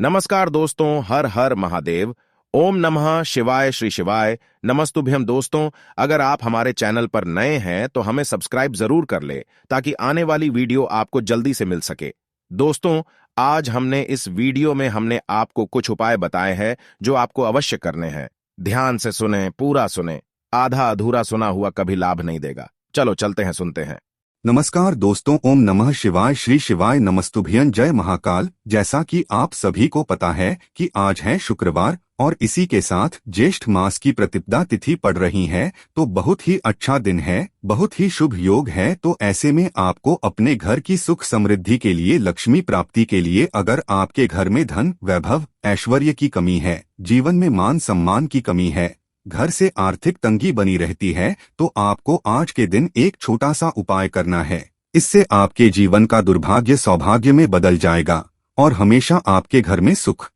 नमस्कार दोस्तों, हर हर महादेव। ओम नमः शिवाय श्री शिवाय नमस्तुभ्यम। दोस्तों, अगर आप हमारे चैनल पर नए हैं तो हमें सब्सक्राइब जरूर कर ले ताकि आने वाली वीडियो आपको जल्दी से मिल सके। दोस्तों, आज हमने इस वीडियो में आपको कुछ उपाय बताए हैं जो आपको अवश्य करने हैं। ध्यान से सुने, पूरा सुने। आधा अधूरा सुना हुआ कभी लाभ नहीं देगा। चलो चलते हैं, सुनते हैं। नमस्कार दोस्तों, ओम नमः शिवाय श्री शिवाय नमस्तुभ्यं। जय महाकाल। जैसा कि आप सभी को पता है कि आज है शुक्रवार और इसी के साथ ज्येष्ठ मास की प्रतिपदा तिथि पड़ रही है, तो बहुत ही अच्छा दिन है, बहुत ही शुभ योग है। तो ऐसे में आपको अपने घर की सुख समृद्धि के लिए, लक्ष्मी प्राप्ति के लिए, अगर आपके घर में धन, वैभव, ऐश्वर्य की कमी है, जीवन में मान सम्मान की कमी है, घर से आर्थिक तंगी बनी रहती है, तो आपको आज के दिन एक छोटा सा उपाय करना है। इससे आपके जीवन का दुर्भाग्य सौभाग्य में बदल जाएगा और हमेशा आपके घर में सुख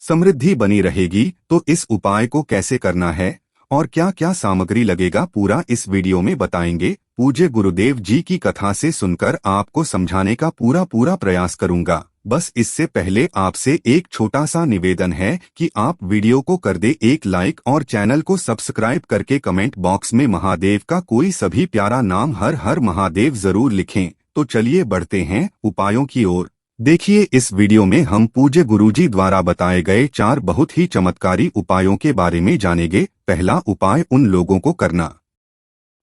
समृद्धि बनी रहेगी। तो इस उपाय को कैसे करना है और क्या क्या सामग्री लगेगा, पूरा इस वीडियो में बताएंगे। पूज्य गुरुदेव जी की कथा से सुनकर आपको समझाने का पूरा प्रयास करूंगा। बस इससे पहले आपसे एक छोटा सा निवेदन है कि आप वीडियो को कर दे एक लाइक और चैनल को सब्सक्राइब करके कमेंट बॉक्स में महादेव का कोई सभी प्यारा नाम हर हर महादेव जरूर लिखें। तो चलिए बढ़ते हैं उपायों की ओर। देखिए, इस वीडियो में हम पूज्य गुरुजी द्वारा बताए गए 4 बहुत ही चमत्कारी उपायों के बारे में जानेंगे। पहला उपाय उन लोगों को करना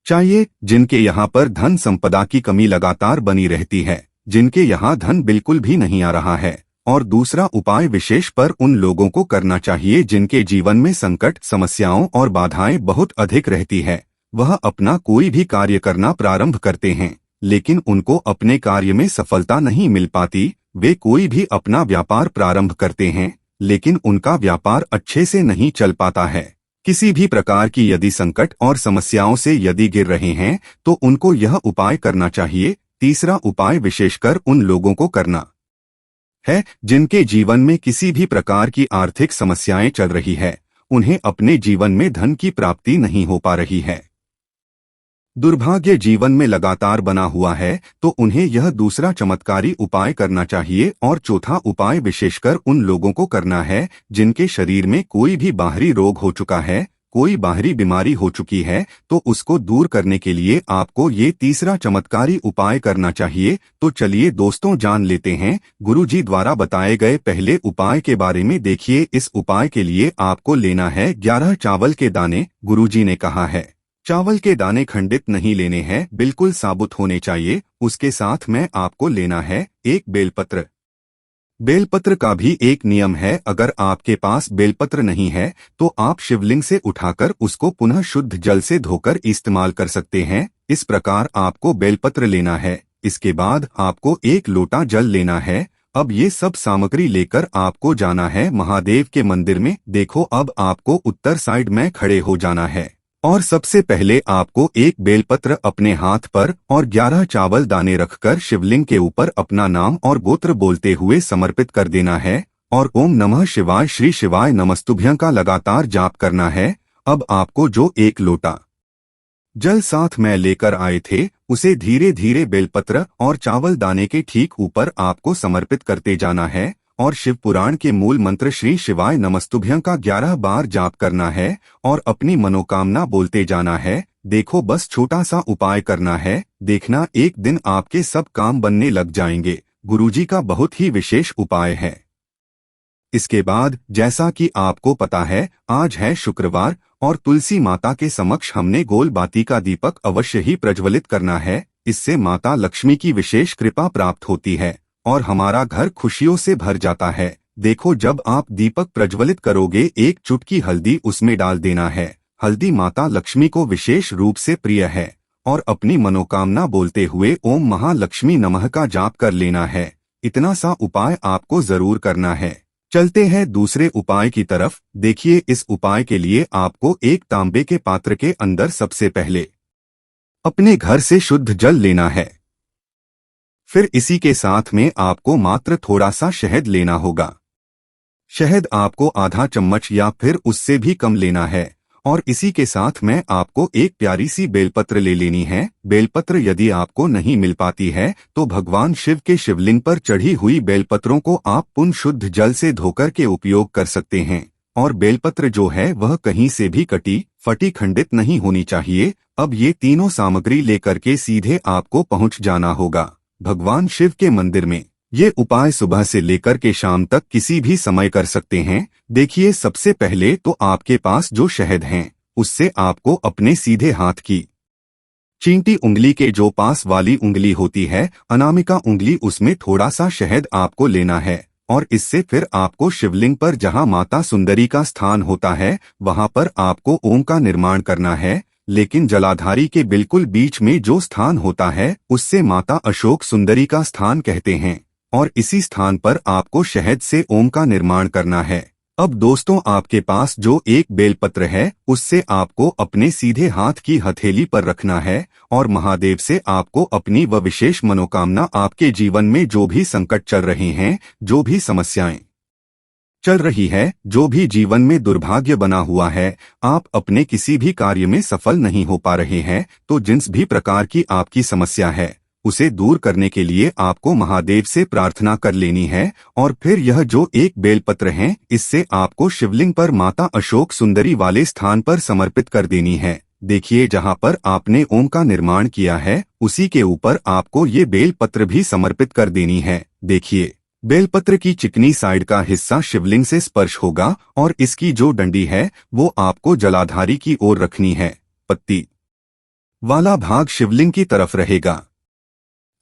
चाहिए जिनके यहाँ पर धन संपदा की कमी लगातार बनी रहती है, जिनके यहाँ धन बिल्कुल भी नहीं आ रहा है। और दूसरा उपाय विशेष पर उन लोगों को करना चाहिए जिनके जीवन में संकट, समस्याओं और बाधाएं बहुत अधिक रहती है। वह अपना कोई भी कार्य करना प्रारंभ करते हैं लेकिन उनको अपने कार्य में सफलता नहीं मिल पाती। वे कोई भी अपना व्यापार प्रारंभ करते हैं लेकिन उनका व्यापार अच्छे से नहीं चल पाता है। किसी भी प्रकार की यदि संकट और समस्याओं से यदि गिर रहे हैं तो उनको यह उपाय करना चाहिए। तीसरा उपाय विशेषकर उन लोगों को करना है जिनके जीवन में किसी भी प्रकार की आर्थिक समस्याएं चल रही है, उन्हें अपने जीवन में धन की प्राप्ति नहीं हो पा रही है, दुर्भाग्य जीवन में लगातार बना हुआ है, तो उन्हें यह दूसरा चमत्कारी उपाय करना चाहिए। और चौथा उपाय विशेषकर उन लोगों को करना है जिनके शरीर में कोई भी बाहरी रोग हो चुका है, कोई बाहरी बीमारी हो चुकी है, तो उसको दूर करने के लिए आपको ये तीसरा चमत्कारी उपाय करना चाहिए। तो चलिए दोस्तों, जान लेते हैं गुरुजी द्वारा बताए गए पहले उपाय के बारे में। देखिए, इस उपाय के लिए आपको लेना है 11 चावल के दाने। गुरुजी ने कहा है चावल के दाने खंडित नहीं लेने हैं, बिल्कुल साबुत होने चाहिए। उसके साथ में आपको लेना है एक बेलपत्र। बेलपत्र का भी एक नियम है, अगर आपके पास बेलपत्र नहीं है तो आप शिवलिंग से उठाकर उसको पुनः शुद्ध जल से धोकर इस्तेमाल कर सकते हैं। इस प्रकार आपको बेलपत्र लेना है। इसके बाद आपको एक लोटा जल लेना है। अब ये सब सामग्री लेकर आपको जाना है महादेव के मंदिर में। देखो, अब आपको उत्तर साइड में खड़े हो जाना है और सबसे पहले आपको एक बेलपत्र अपने हाथ पर और 11 चावल दाने रखकर शिवलिंग के ऊपर अपना नाम और गोत्र बोलते हुए समर्पित कर देना है और ओम नमः शिवाय श्री शिवाय नमस्तुभ्यं का लगातार जाप करना है। अब आपको जो एक लोटा जल साथ में लेकर आए थे उसे धीरे धीरे बेलपत्र और चावल दाने के ठीक ऊपर आपको समर्पित करते जाना है और शिव पुराण के मूल मंत्र श्री शिवाय नमस्तुभ्यं का 11 बार जाप करना है और अपनी मनोकामना बोलते जाना है। देखो, बस छोटा सा उपाय करना है, देखना एक दिन आपके सब काम बनने लग जाएंगे। गुरुजी का बहुत ही विशेष उपाय है। इसके बाद जैसा कि आपको पता है, आज है शुक्रवार और तुलसी माता के समक्ष हमने गोल बाती का दीपक अवश्य ही प्रज्वलित करना है। इससे माता लक्ष्मी की विशेष कृपा प्राप्त होती है और हमारा घर खुशियों से भर जाता है। देखो, जब आप दीपक प्रज्वलित करोगे, एक चुटकी हल्दी उसमें डाल देना है। हल्दी माता लक्ष्मी को विशेष रूप से प्रिय है और अपनी मनोकामना बोलते हुए ओम महालक्ष्मी नमः का जाप कर लेना है। इतना सा उपाय आपको जरूर करना है। चलते हैं दूसरे उपाय की तरफ। देखिए, इस उपाय के लिए आपको एक तांबे के पात्र के अंदर सबसे पहले अपने घर से शुद्ध जल लेना है। फिर इसी के साथ में आपको मात्र थोड़ा सा शहद लेना होगा। शहद आपको आधा चम्मच या फिर उससे भी कम लेना है और इसी के साथ में आपको एक प्यारी सी बेलपत्र ले लेनी है। बेलपत्र यदि आपको नहीं मिल पाती है तो भगवान शिव के शिवलिंग पर चढ़ी हुई बेलपत्रों को आप पुण्य शुद्ध जल से धोकर के उपयोग कर सकते हैं। और बेलपत्र जो है वह कहीं से भी कटी फटी खंडित नहीं होनी चाहिए। अब ये तीनों सामग्री लेकर के सीधे आपको पहुंच जाना होगा भगवान शिव के मंदिर में। ये उपाय सुबह से लेकर के शाम तक किसी भी समय कर सकते हैं। देखिए, सबसे पहले तो आपके पास जो शहद है उससे आपको अपने सीधे हाथ की चींटी उंगली के जो पास वाली उंगली होती है, अनामिका उंगली, उसमें थोड़ा सा शहद आपको लेना है। और इससे फिर आपको शिवलिंग पर जहां माता सुंदरी का स्थान होता है वहां पर आपको ओम का निर्माण करना है। लेकिन जलाधारी के बिल्कुल बीच में जो स्थान होता है उससे माता अशोक सुंदरी का स्थान कहते हैं। और इसी स्थान पर आपको शहद से ओम का निर्माण करना है। अब दोस्तों, आपके पास जो एक बेलपत्र है उससे आपको अपने सीधे हाथ की हथेली पर रखना है और महादेव से आपको अपनी वह विशेष मनोकामना, आपके जीवन में जो भी संकट चल रहे हैं, जो भी समस्याएं चल रही है, जो भी जीवन में दुर्भाग्य बना हुआ है, आप अपने किसी भी कार्य में सफल नहीं हो पा रहे हैं, तो जिस भी प्रकार की आपकी समस्या है उसे दूर करने के लिए आपको महादेव से प्रार्थना कर लेनी है। और फिर यह जो एक बेलपत्र है इससे आपको शिवलिंग पर माता अशोक सुंदरी वाले स्थान पर समर्पित कर देनी है। देखिए, जहां पर आपने ओम का निर्माण किया है उसी के ऊपर आपको ये बेलपत्र भी समर्पित कर देनी है। देखिए, बेलपत्र की चिकनी साइड का हिस्सा शिवलिंग से स्पर्श होगा और इसकी जो डंडी है वो आपको जलाधारी की ओर रखनी है। पत्ती वाला भाग शिवलिंग की तरफ रहेगा।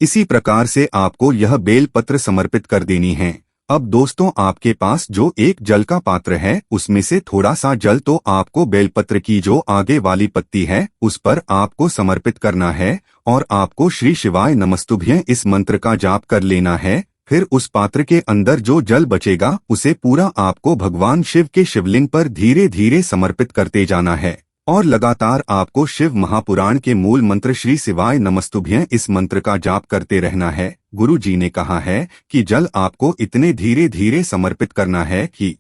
इसी प्रकार से आपको यह बेलपत्र समर्पित कर देनी है। अब दोस्तों, आपके पास जो एक जल का पात्र है उसमें से थोड़ा सा जल तो आपको बेलपत्र की जो आगे वाली पत्ती है उस पर आपको समर्पित करना है और आपको श्री शिवाय नमस्तुभ्यं इस मंत्र का जाप कर लेना है। फिर उस पात्र के अंदर जो जल बचेगा उसे पूरा आपको भगवान शिव के शिवलिंग पर धीरे धीरे समर्पित करते जाना है। और लगातार आपको शिव महापुराण के मूल मंत्र श्री शिवाय नमस्तुभ्यं इस मंत्र का जाप करते रहना है। गुरु जी ने कहा है कि जल आपको इतने धीरे धीरे समर्पित करना है कि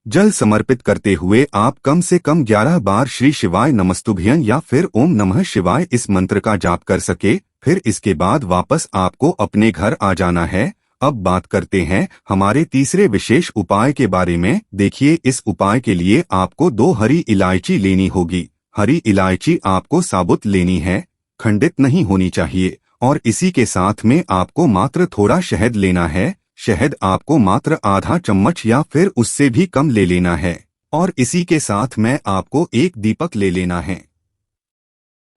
जल समर्पित करते हुए आप कम से कम 11 बार श्री शिवाय नमस्तुभ्यं या फिर ओम नमः शिवाय इस मंत्र का जाप कर सके। फिर इसके बाद वापस आपको अपने घर आ जाना है। अब बात करते हैं हमारे तीसरे विशेष उपाय के बारे में। देखिए, इस उपाय के लिए आपको 2 हरी इलायची लेनी होगी। हरी इलायची आपको साबुत लेनी है, खंडित नहीं होनी चाहिए। और इसी के साथ में आपको मात्र थोड़ा शहद लेना है। शहद आपको मात्र आधा चम्मच या फिर उससे भी कम ले लेना है। और इसी के साथ में आपको एक दीपक ले लेना है।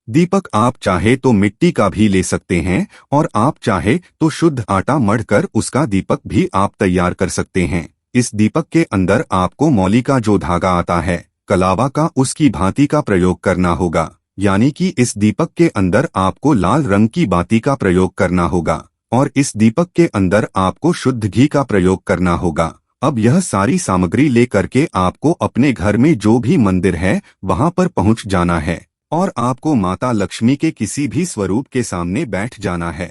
दीपक आप चाहे तो मिट्टी का भी ले सकते हैं और आप चाहे तो शुद्ध आटा मढ़कर उसका दीपक भी आप तैयार कर सकते हैं। इस दीपक के अंदर आपको मौली का जो धागा आता है कलावा का, उसकी भांति का प्रयोग करना होगा। यानी कि इस दीपक के अंदर आपको लाल रंग की बाती का प्रयोग करना होगा और इस दीपक के अंदर आपको शुद्ध घी का प्रयोग करना होगा। अब यह सारी सामग्री लेकर के आपको अपने घर में जो भी मंदिर है वहां पर पहुंच जाना है और आपको माता लक्ष्मी के किसी भी स्वरूप के सामने बैठ जाना है।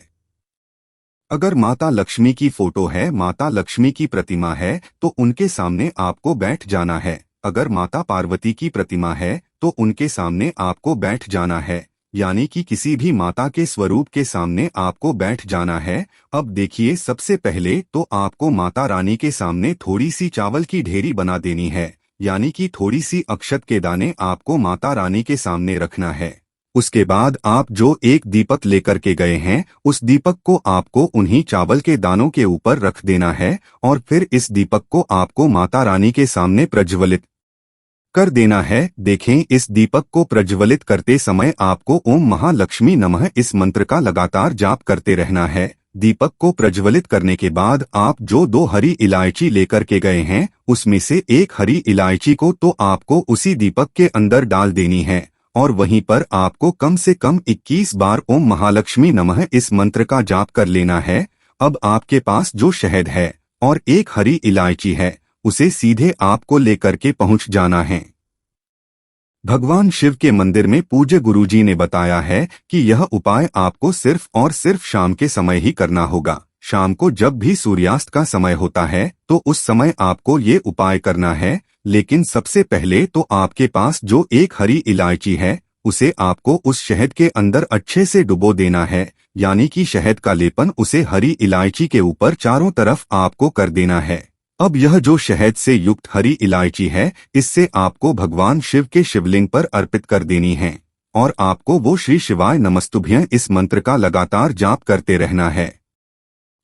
अगर माता लक्ष्मी की फोटो है, माता लक्ष्मी की प्रतिमा है, तो उनके सामने आपको बैठ जाना है। अगर माता पार्वती की प्रतिमा है तो उनके सामने आपको बैठ जाना है। यानी कि किसी भी माता के स्वरूप के सामने आपको बैठ जाना है। अब देखिए, सबसे पहले तो आपको माता रानी के सामने थोड़ी सी चावल की ढेरी बना देनी है। यानी कि थोड़ी सी अक्षत के दाने आपको माता रानी के सामने रखना है। उसके बाद आप जो एक दीपक लेकर के गए हैं उस दीपक को आपको उन्हीं चावल के दानों के ऊपर रख देना है और फिर इस दीपक को आपको माता रानी के सामने प्रज्वलित कर देना है। देखें, इस दीपक को प्रज्वलित करते समय आपको ओम महालक्ष्मी नमः इस मंत्र का लगातार जाप करते रहना है। दीपक को प्रज्वलित करने के बाद आप जो 2 हरी इलायची लेकर के गए हैं उसमें से एक हरी इलायची को तो आपको उसी दीपक के अंदर डाल देनी है और वहीं पर आपको कम से कम 21 बार ओम महालक्ष्मी नमः इस मंत्र का जाप कर लेना है। अब आपके पास जो शहद है और एक हरी इलायची है उसे सीधे आपको लेकर के पहुंच जाना है। भगवान शिव के मंदिर में पूज्य गुरुजी ने बताया है कि यह उपाय आपको सिर्फ और सिर्फ शाम के समय ही करना होगा। शाम को जब भी सूर्यास्त का समय होता है तो उस समय आपको ये उपाय करना है। लेकिन सबसे पहले तो आपके पास जो एक हरी इलायची है उसे आपको उस शहद के अंदर अच्छे से डुबो देना है, यानी कि शहद का लेपन उसे हरी इलायची के ऊपर चारों तरफ आपको कर देना है। अब यह जो शहद से युक्त हरी इलायची है इससे आपको भगवान शिव के शिवलिंग पर अर्पित कर देनी है और आपको वो श्री शिवाय नमस्तुभ्यं इस मंत्र का लगातार जाप करते रहना है।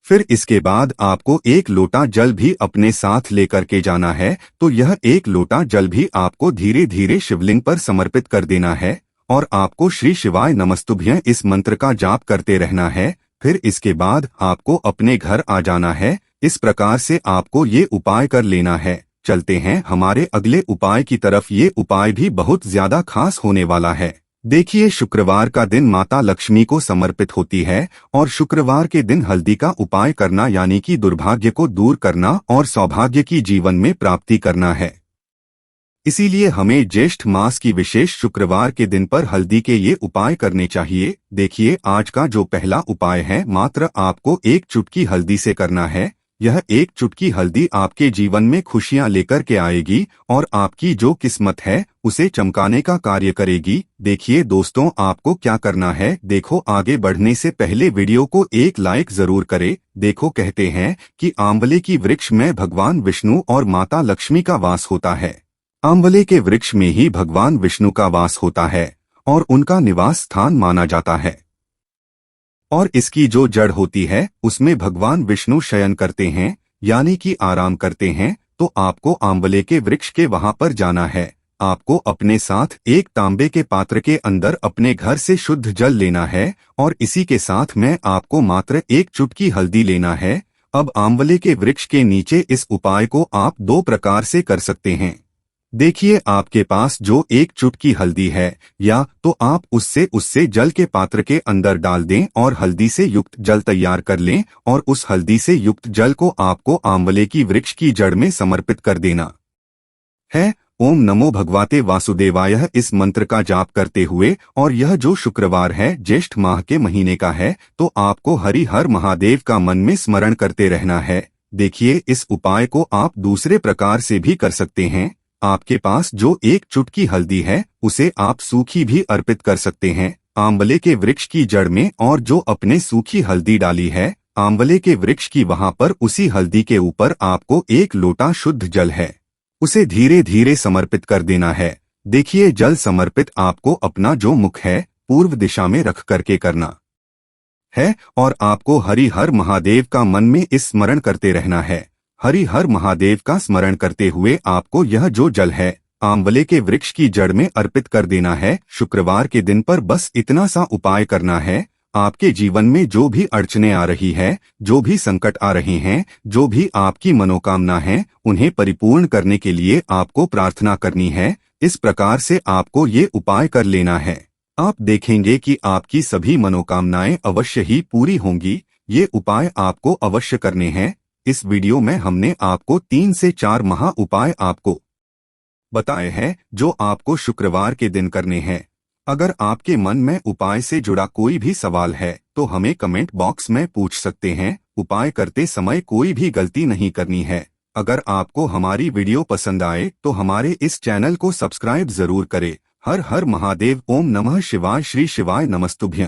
फिर इसके बाद आपको एक लोटा जल भी अपने साथ लेकर के जाना है, तो यह एक लोटा जल भी आपको धीरे धीरे शिवलिंग पर समर्पित कर देना है और आपको श्री शिवाय नमस्तुभ्यं इस मंत्र का जाप करते रहना है। फिर इसके बाद आपको अपने घर आ जाना है। इस प्रकार से आपको ये उपाय कर लेना है। चलते हैं हमारे अगले उपाय की तरफ। ये उपाय भी बहुत ज्यादा खास होने वाला है। देखिए, शुक्रवार का दिन माता लक्ष्मी को समर्पित होती है और शुक्रवार के दिन हल्दी का उपाय करना यानी कि दुर्भाग्य को दूर करना और सौभाग्य की जीवन में प्राप्ति करना है। इसीलिए हमें ज्येष्ठ मास की विशेष शुक्रवार के दिन पर हल्दी के ये उपाय करने चाहिए। देखिए, आज का जो पहला उपाय है मात्र आपको एक चुटकी हल्दी से करना है। यह एक चुटकी हल्दी आपके जीवन में खुशियां लेकर के आएगी और आपकी जो किस्मत है उसे चमकाने का कार्य करेगी। देखिए दोस्तों, आपको क्या करना है। देखो, आगे बढ़ने से पहले वीडियो को एक लाइक जरूर करें। देखो, कहते हैं कि आंवले की वृक्ष में भगवान विष्णु और माता लक्ष्मी का वास होता है। आंवले के वृक्ष में ही भगवान विष्णु का वास होता है और उनका निवास स्थान माना जाता है और इसकी जो जड़ होती है उसमें भगवान विष्णु शयन करते हैं यानी कि आराम करते हैं। तो आपको आंवले के वृक्ष के वहां पर जाना है। आपको अपने साथ एक तांबे के पात्र के अंदर अपने घर से शुद्ध जल लेना है और इसी के साथ में आपको मात्र एक चुटकी हल्दी लेना है। अब आंवले के वृक्ष के नीचे इस उपाय को आप दो प्रकार से कर सकते हैं। देखिए, आपके पास जो एक चुटकी हल्दी है या तो आप उससे जल के पात्र के अंदर डाल दें और हल्दी से युक्त जल तैयार कर लें और उस हल्दी से युक्त जल को आपको आंवले की वृक्ष की जड़ में समर्पित कर देना है। ओम नमो भगवते वासुदेवाय इस मंत्र का जाप करते हुए, और यह जो शुक्रवार है ज्येष्ठ माह के महीने का है, तो आपको हरि हर महादेव का मन में स्मरण करते रहना है। देखिए, इस उपाय को आप दूसरे प्रकार से भी कर सकते हैं। आपके पास जो एक चुटकी हल्दी है उसे आप सूखी भी अर्पित कर सकते हैं आंवले के वृक्ष की जड़ में, और जो अपने सूखी हल्दी डाली है आंवले के वृक्ष की वहां पर उसी हल्दी के ऊपर आपको एक लोटा शुद्ध जल है उसे धीरे धीरे समर्पित कर देना है। देखिए, जल समर्पित आपको अपना जो मुख है पूर्व दिशा में रख करके करना है और आपको हरि हर महादेव का मन में इस स्मरण करते रहना है। हरि हर महादेव का स्मरण करते हुए आपको यह जो जल है आंवले के वृक्ष की जड़ में अर्पित कर देना है। शुक्रवार के दिन पर बस इतना सा उपाय करना है। आपके जीवन में जो भी अड़चने आ रही है, जो भी संकट आ रहे हैं, जो भी आपकी मनोकामना है, उन्हें परिपूर्ण करने के लिए आपको प्रार्थना करनी है। इस प्रकार से आपको ये उपाय कर लेना है। आप देखेंगे कि आपकी सभी मनोकामनाएं अवश्य ही पूरी होंगी। ये उपाय आपको अवश्य करने हैं। इस वीडियो में हमने आपको 3 से 4 महा उपाय आपको बताए हैं जो आपको शुक्रवार के दिन करने हैं। अगर आपके मन में उपाय से जुड़ा कोई भी सवाल है तो हमें कमेंट बॉक्स में पूछ सकते हैं। उपाय करते समय कोई भी गलती नहीं करनी है। अगर आपको हमारी वीडियो पसंद आए तो हमारे इस चैनल को सब्सक्राइब जरूर करें। हर हर महादेव। ओम नमः शिवाय। श्री शिवाय नमस्तुभ्यं।